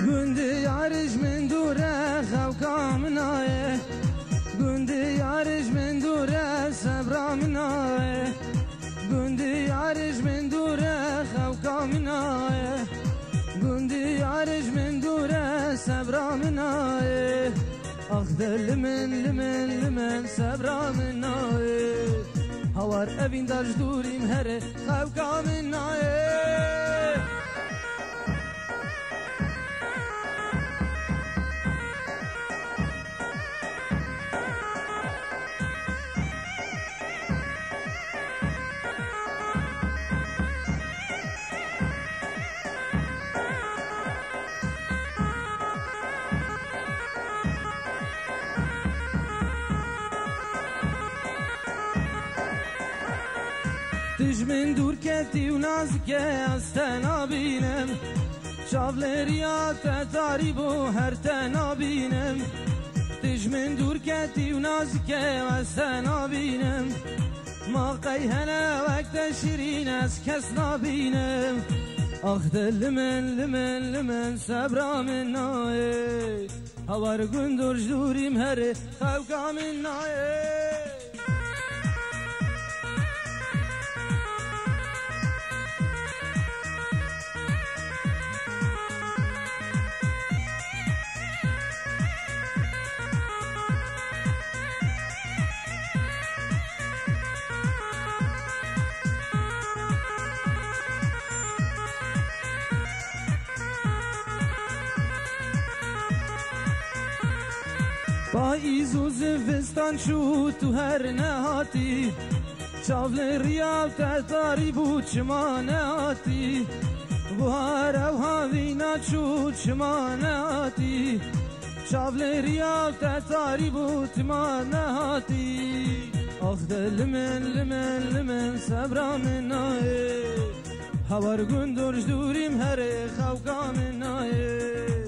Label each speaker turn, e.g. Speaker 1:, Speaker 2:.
Speaker 1: گندی یارش من دوره خوکا منایه گندی یارش من دوره صبرا منایه گندی یارش من دوره خوکا منایه گندی یارش من دوره صبرا منایه آخ دل من صبرا منایه هوار ابین داش دوریم هره خوکا منایه من دور کتی و نازکه از تنها بینم شاولریات تاریب و هر تنها بینم من دور کتی و نازکه از تنها بینم ما قیهنه وقت شیرین از کس نبینم آخ دل من صبرا من نایه هوار گندر جوریم هره خوکا من نایه پاییز و زمستان شد تو هر نهاتی شاولریات تاری بود شما نهاتی بهار و هاوینات شد شما نهاتی شاولریات تاری بود شما نهاتی آخ دل من صبرا من نایه هوار گندرج دوریم هره خوکا من نایه